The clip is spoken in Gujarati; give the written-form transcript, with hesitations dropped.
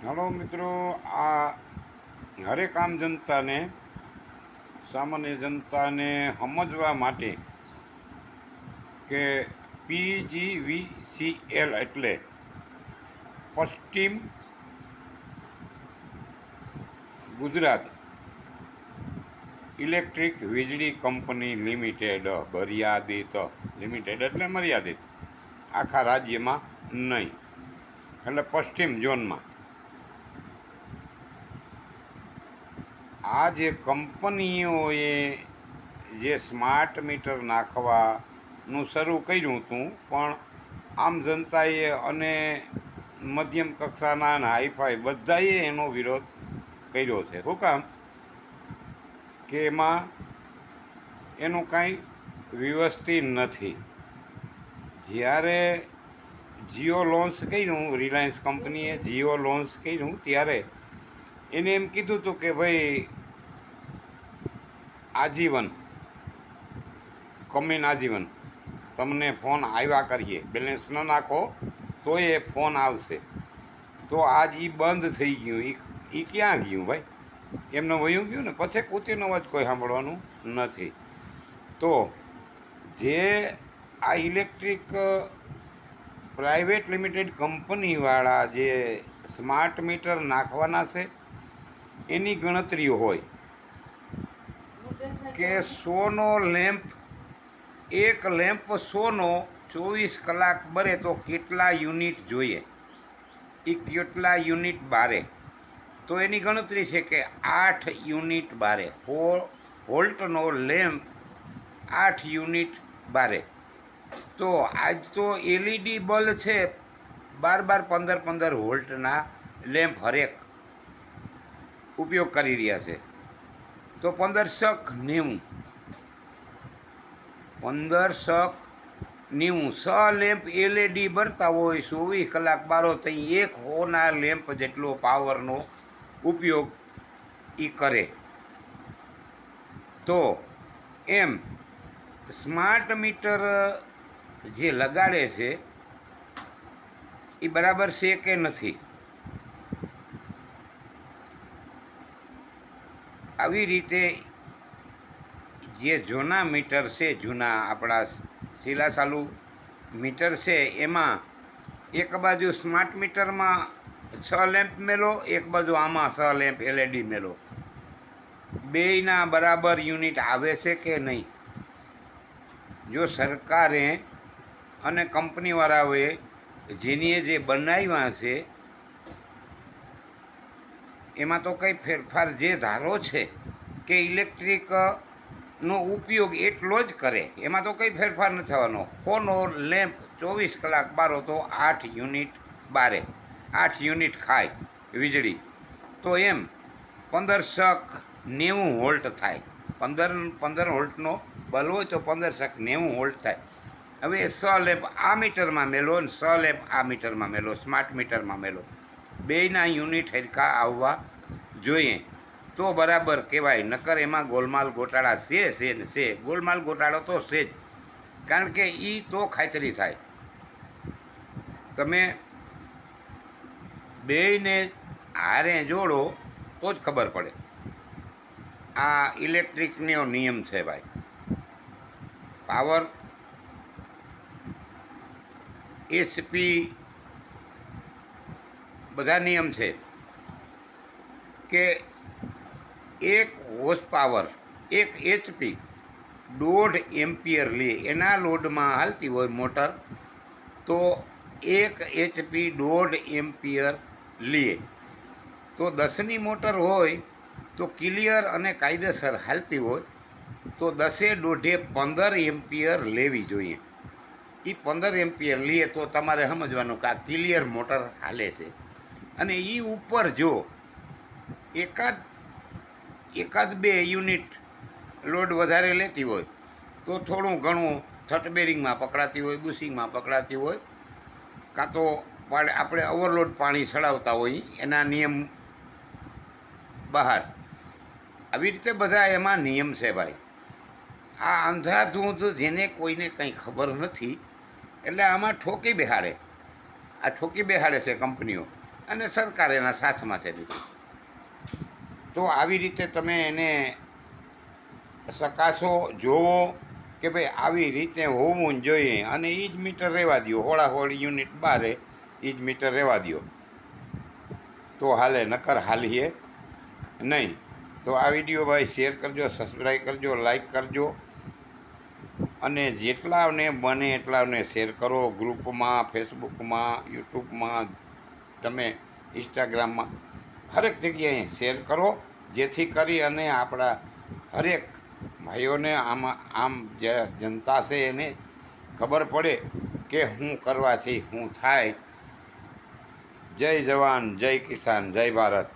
હલો મિત્રો, આ હરેક આમ જનતાને, સામાન્ય જનતાને સમજવા માટે કે PGVCL એટલે પશ્ચિમ ગુજરાત ઇલેક્ટ્રિક વીજળી કંપની લિમિટેડ, મર્યાદિત લિમિટેડ એટલે મર્યાદિત, આખા રાજ્યમાં નહીં, એટલે પશ્ચિમ ઝોનમાં આ જે કંપનીઓએ જે સ્માર્ટ મીટર નાખવાનું શરૂ કર્યું હતું, પણ આમ જનતાએ અને મધ્યમ કક્ષાના અને હાઈફાઈ બધાએ એનો વિરોધ કર્યો છે. શું કામ કે એમાં એનું કાંઈ વ્યવસ્થિત નથી. જ્યારે જીઓ લોન્ચ કર્યું, રિલાયન્સ કંપનીએ જીઓ લોન્ચ કર્યું, ત્યારે એને એમ કીધું હતું કે ભાઈ આજીવન કમીન આજીવન તમને ફોન આવ્યા કરીએ, બેલેન્સ ન નાખો તો એ ફોન આવશે. તો આજ એ બંધ થઈ ગયું. એ ક્યાં ગયું ભાઈ? એમને વયું ગયું ને. પછી કૂતીનો અવાજ કોઈ સાંભળવાનું નથી. તો જે આ ઇલેક્ટ્રિક પ્રાઇવેટ લિમિટેડ કંપનીવાળા જે સ્માર્ટ મીટર નાખવાના છે, એની ગણતરીઓ હોય કે 100નો લેમ્પ, એક લેમ્પ 100નો 24 કલાક બરે તો કેટલા યુનિટ જોઈએ, એ કેટલા યુનિટ બારે. તો એની ગણતરી છે કે 8 યુનિટ બારે. વોલ્ટનો લેમ્પ 8 યુનિટ બારે. તો આજ તો એલઈડી બલ્બ છે, 12-15 વોલ્ટના લેમ્પ હરેક ઉપયોગ કરી રહ્યા છે. તો 1590 6 લેમ્પ એલઈડી બરતા હોય, 24 કલાક બારો થઈ, એક હોના લેમ્પ જેટલો પાવરનો ઉપયોગ એ કરે. તો એમ સ્માર્ટ મીટર જે લગાડે છે એ બરાબર છે કે નથી? આવી રીતે જે જૂના મીટર છે, જૂના આપણા શિલાચાલુ મીટર છે, એમાં એક બાજુ સ્માર્ટ મીટરમાં 6 લેમ્પ મેલો, એક બાજુ આમાં 6 લેમ્પ એલઈડી મેલો. બેયના બરાબર યુનિટ આવે છે કે નહીં? જો સરકારે અને કંપનીવાળાઓએ જેની જે બનાવ્યા છે એમાં તો કંઈ ફેરફાર, જે ધારો છે કે ઇલેક્ટ્રિકનો ઉપયોગ એટલો જ કરે, એમાં તો કંઈ ફેરફાર નથી થવાનો. 100નો લેમ્પ 24 કલાક બારો તો 8 યુનિટ બારે, 8 યુનિટ ખાય વીજળી. તો એમ 1590 વોલ્ટ થાય. 15 વોલ્ટનો બલ્બ હોય તો 1590 વોલ્ટ થાય. હવે 6 લેમ્પ આ મીટરમાં મેલો અને 6 લેમ્પ આ મીટરમાં મેલો, સ્માર્ટ મીટરમાં મેલો. બેયના યુનિટ હરખા આવવા જોઈએ તો બરાબર કહેવાય. નકર એમાં ગોલમાલ ગોટાળા છે. ગોલમાલ ગોટાળો તો છે જ, કારણ કે એ તો ખાતરી થાય. તમે બેયને હારે જોડો તો જ ખબર પડે. આ ઇલેક્ટ્રિકનો નિયમ છે ભાઈ. પાવર, એસપી, બધા નિયમ છે કે 1 હોર્સ પાવર, 1 HP 1.5 એમ્પિયર લે. એના લોડમાં હાલતી હોય મોટર તો 1 HP 1.5 એમ્પિયર લે. તો 10ની મોટર હોય તો ક્લિયર અને કાયદેસર હાલતી હોય તો 10 15 એમ્પિયર લેવી જોઈએ. એ 15 એમ્પિયર લે તો તમારે સમજવાનું કે આ ક્લિયર મોટર હાલે છે. અને એ ઉપર જો એકાદ બે યુનિટ લોડ વધારે લેતી હોય તો થોડું ઘણું થટ બેરિંગમાં પકડાતી હોય, બુશિંગમાં પકડાતી હોય, કાં તો આપણે ઓવરલોડ પાણી ચડાવતા હોય એના નિયમ બહાર. આવી રીતે બધા એમાં નિયમ છે ભાઈ. આ અંધાધૂંધ જેને કોઈને કંઈ ખબર નથી એટલે આમાં ઠોકી બેહાડે. આ ઠોકી બેહાડે છે કંપનીઓ. અને સરકાર એના સાથમાં છે દીકરી. તો આવી રીતે તમે એને ચકાસો, જોવો કે ભાઈ આવી રીતે હોવું જોઈએ, અને એ જ મીટર રહેવા દો, હોળાહોળી યુનિટ બારે એ જ મીટર રહેવા દો તો હાલે, નકર હાલીએ નહીં. તો આ વિડીયો ભાઈ શેર કરજો, સબસ્ક્રાઈબ કરજો, લાઈક કરજો, અને જેટલાને બને એટલાને શેર કરો. ગ્રુપમાં, ફેસબુકમાં, યુટ્યુબમાં, તમે ઇન્સ્ટાગ્રામમાં, હરેક જગ્યાએ શેર કરો, જેથી કરી અને આપણા હરેક ભાઈઓને આમ જે જનતા છે એને ખબર પડે કે શું કરવાથી શું થાય. જય જવાન, જય કિસાન, જય ભારત.